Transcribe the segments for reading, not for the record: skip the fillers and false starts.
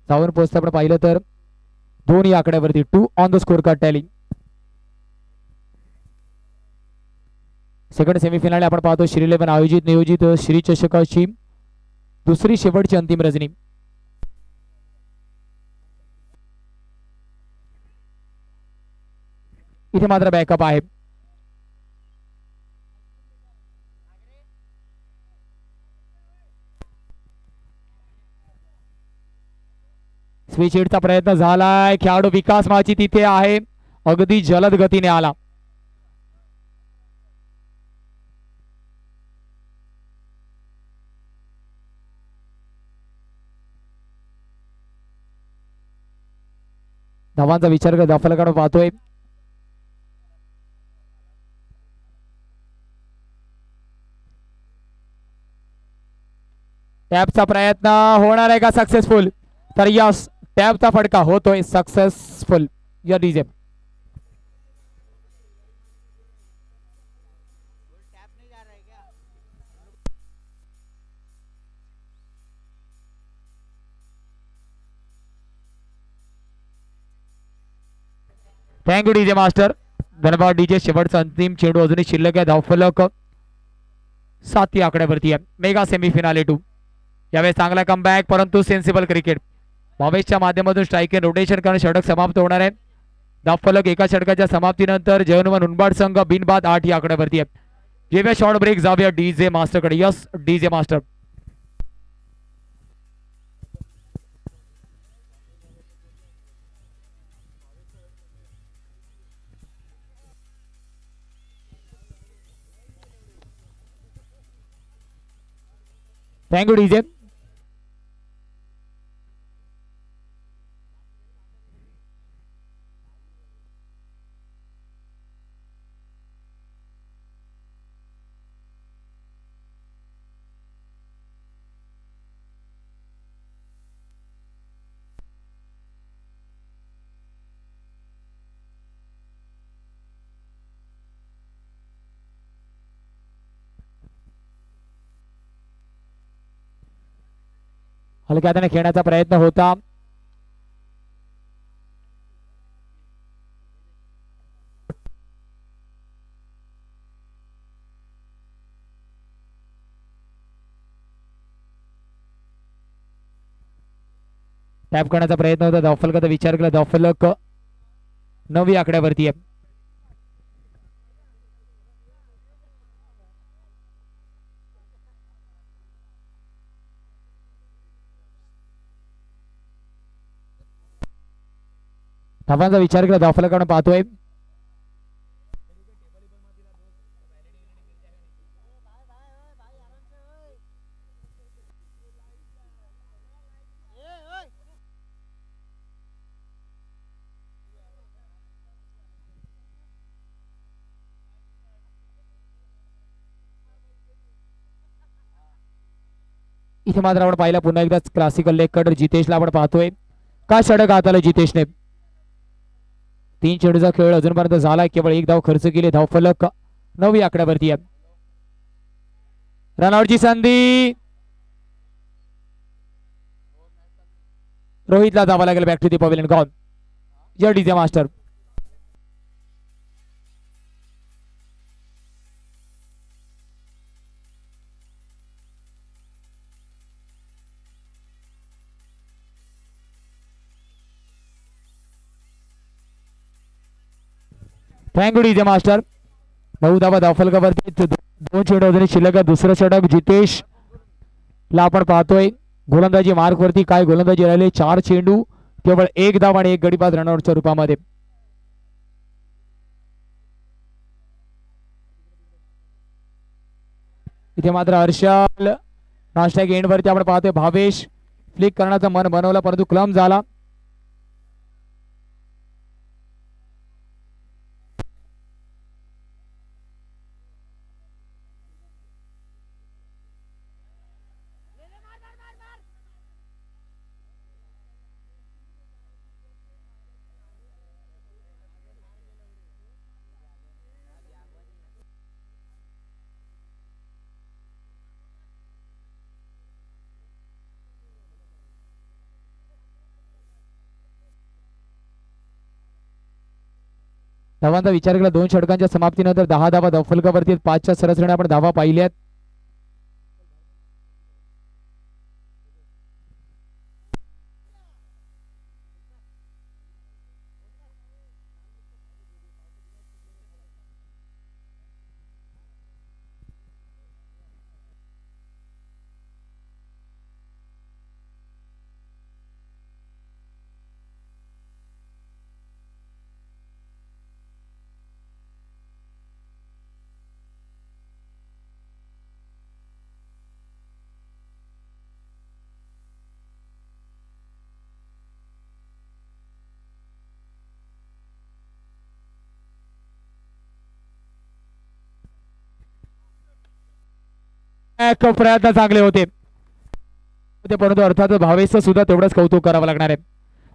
जाऊन पोहोचतं आपण पाहिलं तर दोन्ही आकड्यावरती 2 on the score card tally. Second semifinal आपण पाहतो श्री 11 आयोजित नियोजित श्री चषकाची दुसरी शेवटची अंतिम रजनी. इथे मात्र बॅकअप आहे. स्विच हिटचा प्रयत्न झालाय. खेळाडू विकास माची तिथे आहे. अगदी जलद गतीने आला. धावांचा विचार करत धाफलकडे पाहतोय. टॅपचा प्रयत्न होणार आहे का सक्सेसफुल? तर यस, टॅपचा फटका होतोय सक्सेसफुल. या डीजे थँक्यू डीजे मास्टर. धन्यवाद डीजे. शेवटचा अंतिम चेंडू अजूनही शिल्लक आहे. धावफलक 7 आकड्यावरती आहे. Mega semi-finale 2. यावेळेस चांगला कमबॅक परंतु सेन्सिबल क्रिकेट. भावेशच्या माध्यमातून स्ट्राईक इन रोटेशन करून षटक समाप्त होणार आहे. धावफलक एका षटकाच्या समाप्तीनंतर जयनुमान उनबाड संघ बिनबाद 8 आकड्यावरती आहे. जेव्हा शॉर्ट ब्रेक जाऊया डीजे मास्टरकडे. Yes DJ master. Thank you DJ. हलक्या हाताने खेळण्याचा प्रयत्न होता. टॅप करण्याचा प्रयत्न होता. धावफलकाचा विचार केला. धावफलक 9 आकड्यावरती आहे. धावांचा विचार केला. धावफलकाकडे पाहतोय. इथे मात्र आपण पाहिला पुन्हा एकदा क्लासिकल लेग कटर जितेशला आपण पाहतोय. का षटक हाताला जितेशने. 3 चेंडूचा खेळ अजूनपर्यंत झाला. केवळ 1 धाव खर्च केली. धावफलक 9 आकड्यावरती आहे. रनआउटची संधी. रोहितला जावं लागेल back to the pavilion. Gone. या DJ master. Thank you DJ master. 9 धावा धावफलकावरती. 2 चेंडू अजूनही शिल्लक. दुसरं षटक जितेश ला आपण पाहतोय. गोलंदाजी मार्क वरती काय गोलंदाजी राहिले. 4 चेंडू केवळ 1 धाव आणि 1 गडी बाद रनआउटच्या रूपामध्ये. इथे मात्र हर्षल नाश्त्या एंड वरती आपण पाहतोय. भावेश फ्लिक करण्याचं मन बनवलं परंतु क्लम झाला. धावांचा विचार केला 2 षटकांच्या समाप्तीनंतर 10 धावा धावफलकावरती 5च्या सरासरीने आपण धावा पाहिल्यात. प्रयत्न चांगले होते परंतु अर्थातच भावेश सुद्धा तेवढंच कौतुक करावं लागणार आहे.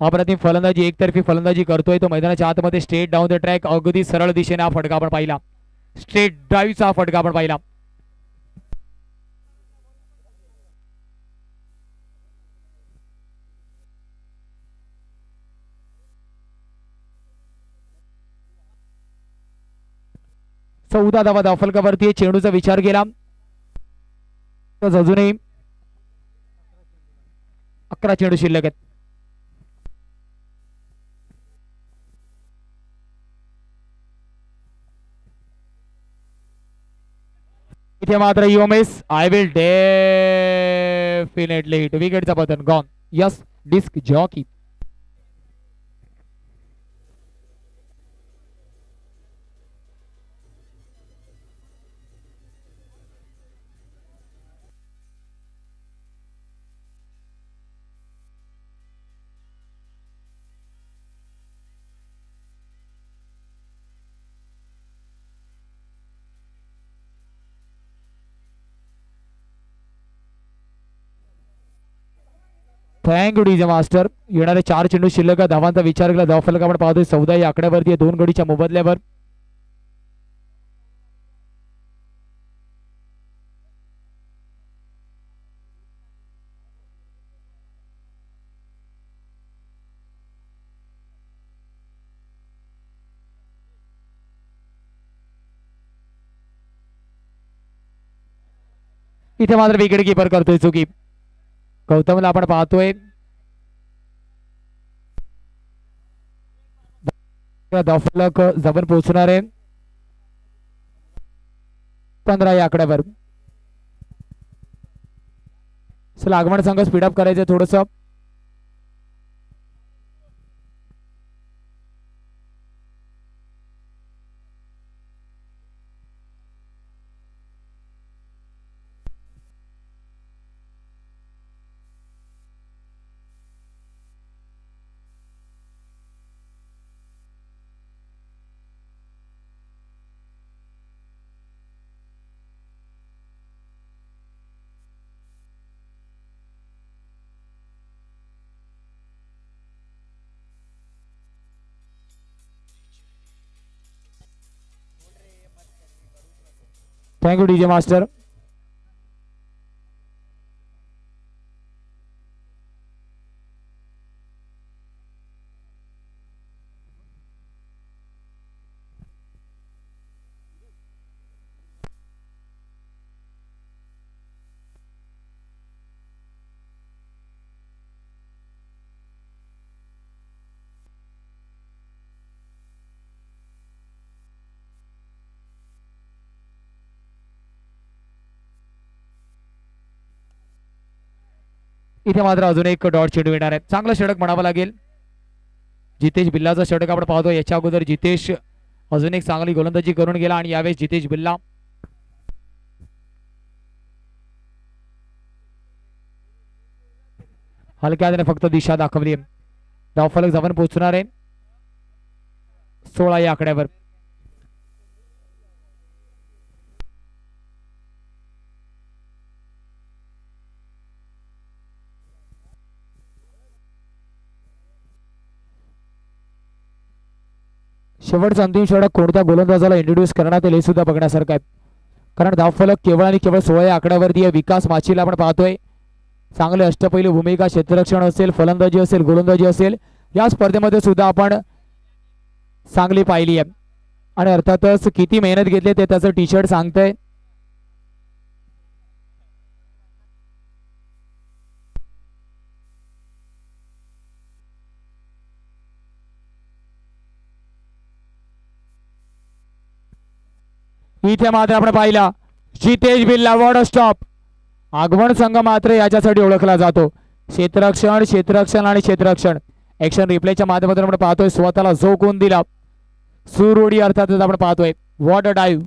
अप्रतिम फलंदाजी एकतर्फी फलंदाजी करतोय तो मैदानाच्या आतमध्ये स्ट्रेट डाऊन द ट्रॅक अगदी सरळ दिशेने हा फटका आपण पाहिला. स्ट्रेट ड्राईव्हचा फटका आपण पाहिला. चौदा धावा धावफलकावरती चेंडूचा विचार केला अजूनही 11 चेंडू शिल्लक आहेत. इथे मात्र युएमएस आय विल डेफिनेटली हिट विकेटचा button gone. Yes disc jockey. Thank you DJ master. येणारे 4 चेंडू शिल्लक धावांचा विचार केला धावफलक आपण पाहतोय 14 या आकड्यावरती 2 गडीच्या मोबदल्यावर. इथे मात्र विकेट कीपर करतोय चुकी. गौतमला आपण पाहतोय धावफलक जवळ पोहोचणार आहे 15 या आकड्यावर. चला आगमन संघ स्पीडअप करायचं थोडस. Thank you DJ master. इथे मात्र अजून एक डॉट चेंडू येणार आहे. चांगला षटक म्हणावं लागेल. जितेश बिल्लाचा षटक आपण पाहतो. याच्या अगोदर जितेश अजून एक चांगली गोलंदाजी करून गेला आणि यावेळेस जितेश बिल्ला हलक्या हाताने फक्त दिशा दाखवली. धावफलक जवळ पोहोचणार आहे 16 या आकड्यावर. शेवटचा अंतिम षटक कोणत्या गोलंदाजाला इंट्रोड्यूस करण्यात येईल हे सुद्धा बघण्यासारखं आहे. कारण धावफलक केवळ आणि केवळ 16 या आकड्यावरती आहे. विकास माचीला आपण पाहतोय चांगले अष्टपैलू भूमिका क्षेत्ररक्षण असेल फलंदाजी असेल गोलंदाजी असेल या स्पर्धेमध्ये सुद्धा आपण चांगली पाहिली आहे. आणि अर्थातच किती मेहनत घेतली ते त्याचं टी शर्ट सांगतंय. इथे मात्र आपण पाहिला जितेश बिल्ला वॉर्ड स्टॉप. आगमन संघ मात्र याच्यासाठी ओळखला जातो. क्षेत्ररक्षण आणि क्षेत्ररक्षण ऍक्शन रिप्लेच्या माध्यमातून आपण पाहतोय स्वतःला झोकून दिला सुरोडी अर्थातच आपण पाहतोय वॉट अ डाईव्ह.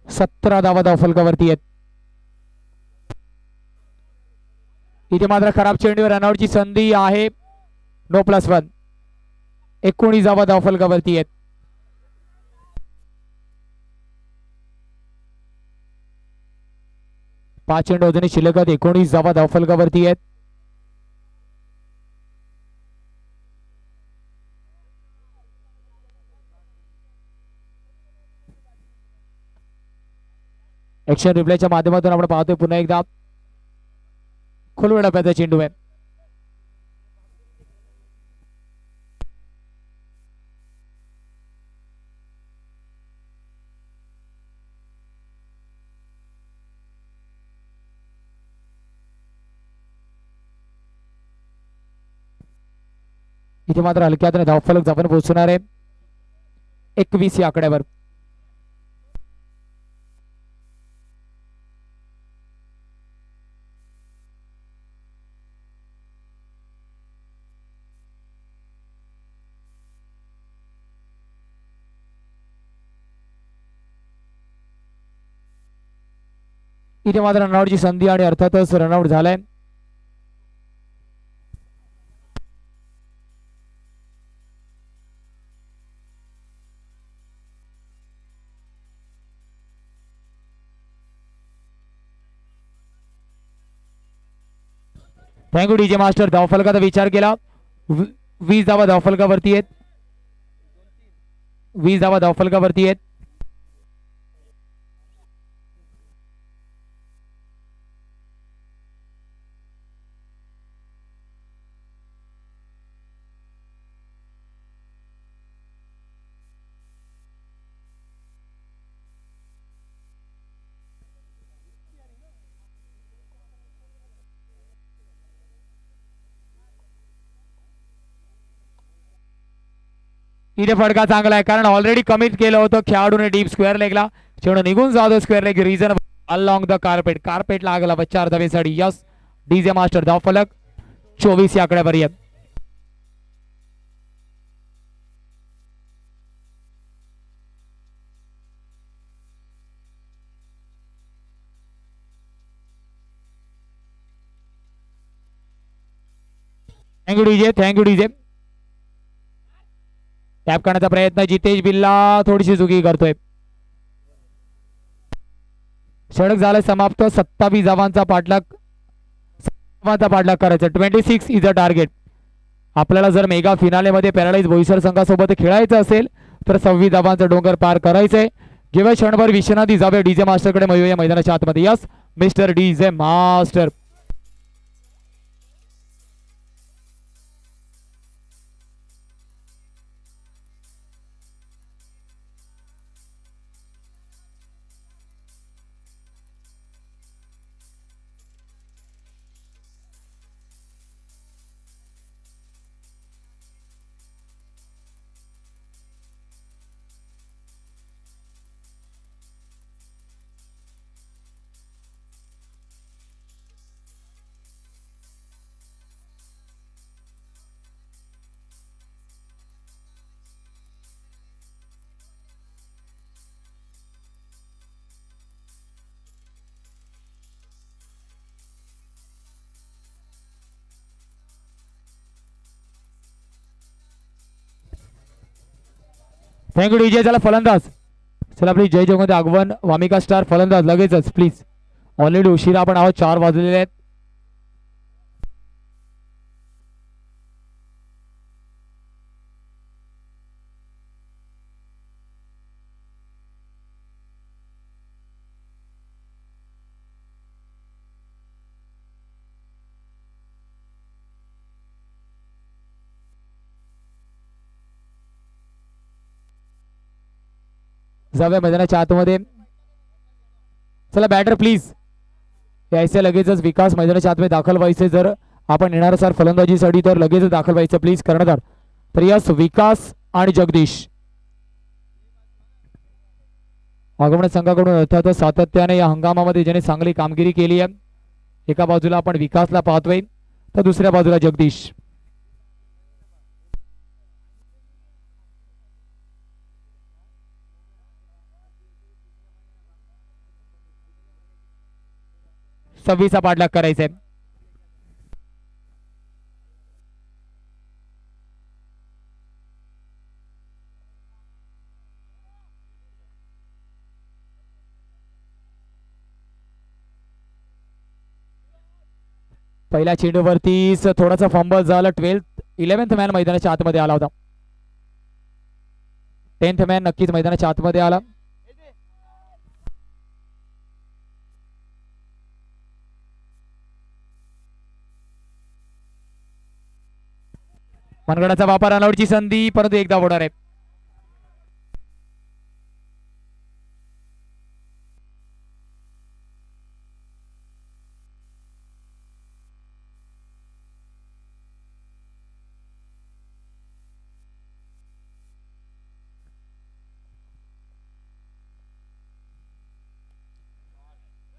सतरा धावा धावफलकावरती आहेत. इथे मात्र खराब चेंडूवर रनआउटची संधी आहे. नो +1. 19 धावा धावफलकावरती आहेत. पाच चेंडू अजूनही शिल्लक आहेत. 19 धावा धावफलकावरती आहेत. ऍक्शन रिप्लेच्या माध्यमातून आपण पाहतोय पुन्हा एकदा खोलवर डब्याचा चेंडू आहे. इथे मात्र हलक्यात धावफलक जपून पोहोचणार आहे 21 या आकड्यावर. इथे मात्र रनआउटची संधी आणि अर्थातच रनआउट झालाय. Thank you DJ master. धावफलकाचा विचार केला 20 धावा धावफलकावरती आहेत. 20 धावा धावफलकावरती आहेत. इथे फटका चांगला आहे कारण ऑलरेडी कमिट केलं होतं खेळाडूने डीप स्क्वेअर लेगला. चेंडू निघून जातो square leg reason along the carpet लागला 4 धावेसाठी. यस डीजे मास्टर धावफलक 24 या आकड्यावर येत. Thank you DJ. टॅप करण्याचा प्रयत्न जितेश बिल्ला थोडीशी चुकी करतोय. षटक झालं समाप्त. 27 धावांचा पाठलाग करायचा. 26 इज अ टार्गेट. आपल्याला जर मेगा फिनालेमध्ये पॅराडाईज बोईसर संघासोबत खेळायचं असेल तर 26 धावांचा डोंगर पार करायचंय. जेव्हा क्षणभर विश्वनाथी जावे डीजे मास्टरकडे मिळूया मैदानाच्या आतमध्ये. Yes mister DJ master. Thank you DJ. चला फलंदाज. चला प्लीज जय जगमध्ये आगमन वामिका स्टार फलंदाज लगेचच प्लीज. ऑलरेडी उशिरा आपण आहोत. 4 वाजलेले आहेत. जाऊया मैदानाच्या आतमध्ये. चला बॅटर प्लीज यायचे लगेचच. विकास मैदानाच्या आतमध्ये दाखल व्हायचे. जर आपण येणार असाल फलंदाजीसाठी तर लगेच दाखल व्हायचं प्लीज कर्णधार. तर यस विकास आणि जगदीश आगमन संघाकडून अर्थात सातत्याने या हंगामामध्ये ज्याने चांगली कामगिरी केली आहे. एका बाजूला आपण विकासला पाहतोय तर दुसऱ्या बाजूला जगदीश. सव्वीचा पाठलाग करायचंय. पहिल्या चेंडूवरतीच थोडासा फंबल झाला. 11th मॅन मैदानाच्या आतमध्ये आला होता. 10th मॅन नक्कीच मैदानाच्या आतमध्ये आला. मनगडाचा वापर अनवडची संधी परंतु एकदा होणार आहे.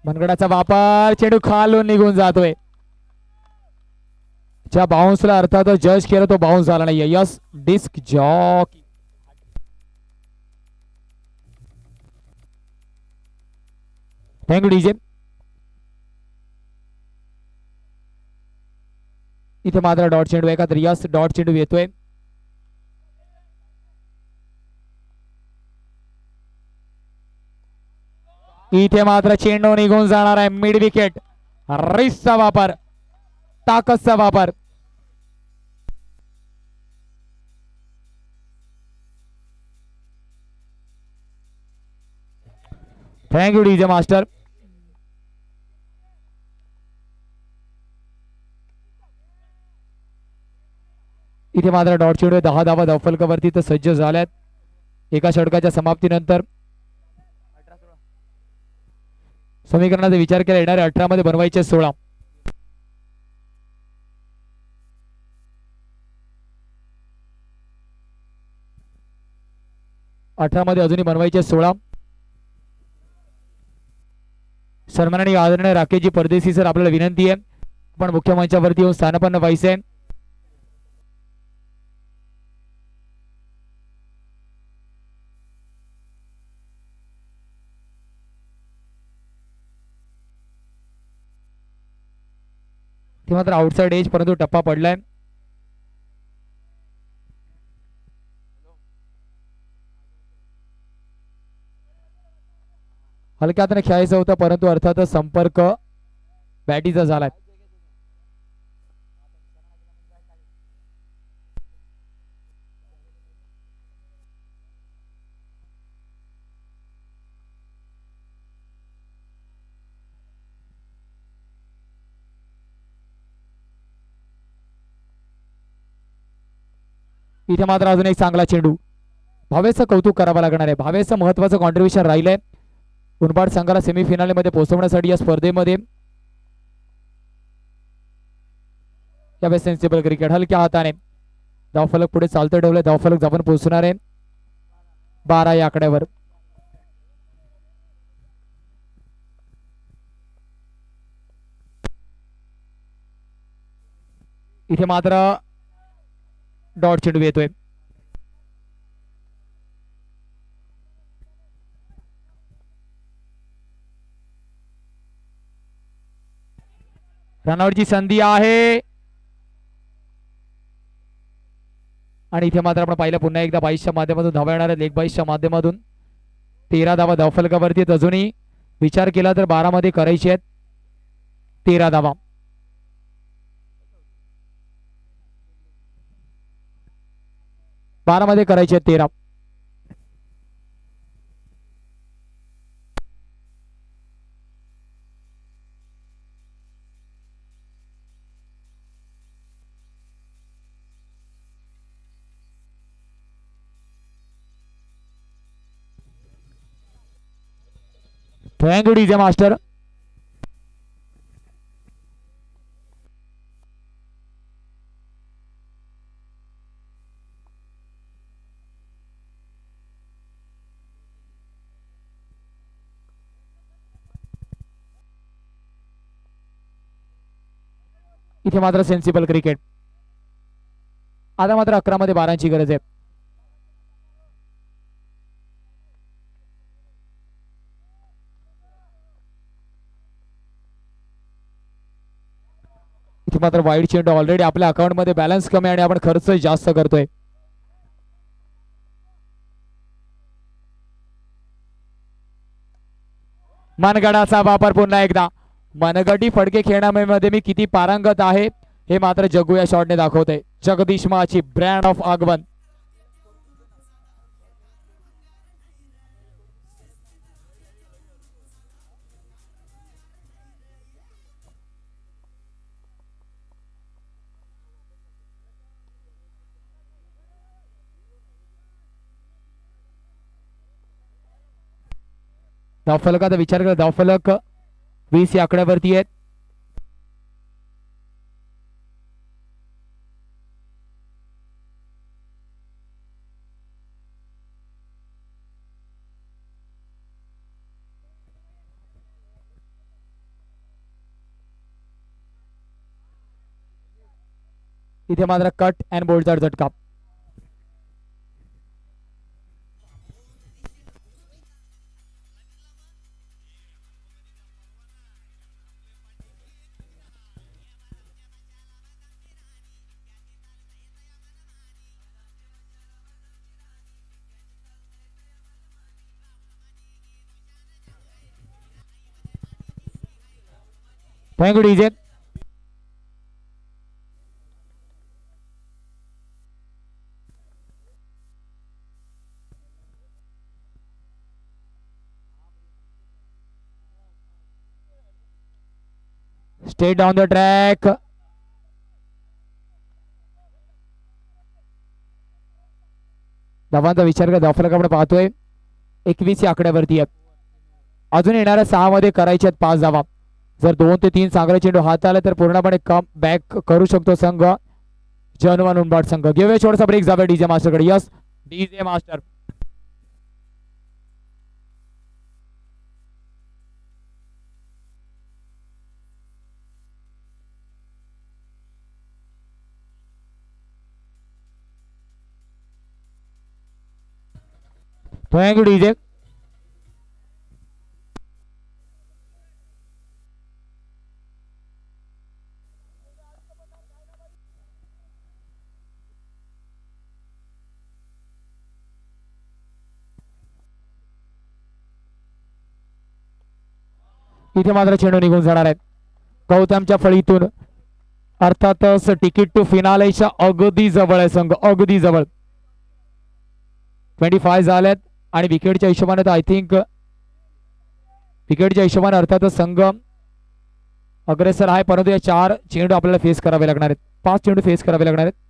मनगडाचा वापर चेंडू खालून निघून जातोय. ज्या बाउन्सला अर्थात जज केलं तो बाउन्स झाला नाहीये. Yes disc jockey. Thank you DJ. इथे मात्र डॉट चेंडू आहे का तर यस डॉट चेंडू येतोय. इथे मात्र चेंडू निघून जाणार आहे. Mid wicket. रिस्कचा वापर ताकदचा वापर. Thank you DJ master. इथे मात्र डॉट चेंडू 10 धावा धावफलकावरती तर सज्ज झाल्यात. एका षटकाच्या समाप्तीनंतर समीकरणाचा विचार केला येणारे 18 मध्ये बनवायचे 16. मध्ये अजूनही बनवायचे 16. सन्माननीय आदरणीय राकेशजी परदेशी सर आपल्याला विनंती आहे पण मुख्य मंचावरती येऊन स्थानापन्न व्हायचे. ते मात्र आउटसाइड एज परंतु टप्पा पडलाय. हलक्यातने खेळायचं होतं परंतु अर्थातच संपर्क बॅटीचा झालाय. इथे मात्र अजून एक चांगला चेंडू. भावेचं कौतुक करावं लागणार आहे. भावेचं महत्वाचं कॉन्ट्रीब्युशन राहिलंय उनबाड संघाला सेमीफायनल मध्ये पोहोचवण्यासाठी या स्पर्धेमध्ये. यावेळेस सेन्सिबल क्रिकेट हलक्या हाताने धावफलक पुढे चालतं ठेवलंय. धावफलक जाऊन पोहोचणार आहे 12 या आकड्यावर. इथे मात्र डॉट चेंडू येतोय. रनआउटची संधी आहे आणि इथे मात्र आपण पाहिलं पुन्हा एकदा 22च्या माध्यमातून धावा येणार आहे. लेग 22च्या माध्यमातून 13 धावा धावफलकावरती. अजूनही विचार केला तर 12 मध्ये करायचे आहेत 13 धावा. मध्ये करायचे आहेत 13. Thank you DJ master. इथे मात्र सेन्सिबल क्रिकेट. आता मात्र 11 मध्ये 12 गरज आहे. इथे मात्र वाईड चेंडू. ऑलरेडी आपल्या अकाउंट मध्ये बॅलन्स कमी आणि आपण खर्च जास्त करतोय. मनगडाचा वापर पुन्हा एकदा. मनगटी फडके खेळण्यामध्ये मी किती पारंगत आहे हे मात्र जग्गू या शॉटने दाखवते. जगदीश माची ब्रँड ऑफ आगमन. धावफलकाचा विचार केला. धावफलक 20 या आकड्यावरती आहेत. इथे मात्र कट अँड बोल्डचा झटका. Thank you DJ. Stay down the track. धावांचा विचार कर. धावफलक आपण पाहतोय 21 या आकड्यावरती आहे. अजून येणाऱ्या 6 मध्ये करायचे आहेत 5 धावा. जर 2 ते 3 चांगले चेंडू हाताला तर पूर्णपणे कम बॅक करू शकतो संघ. जनवन उंबाट संघ. घेऊया छोटासा ब्रेक. जाऊया डीजे मास्टरकडे. Yes DJ master. Thank you DJ. इथे मात्र चेंडू निघून जाणार आहेत. गौतमच्या फळीतून अर्थातच तिकीट टू फिनालेच्या अगदी जवळ आहे संघ. अगदी जवळ. 25 झाल्यात आणि विकेटच्या हिशोबाने तर आय थिंक विकेटच्या हिशोबाने अर्थातच संघ अग्रेसर आहे. परंतु या 4 चेंडू आपल्याला फेस करावे लागणार आहेत. 5 चेंडू फेस करावे लागणार आहेत.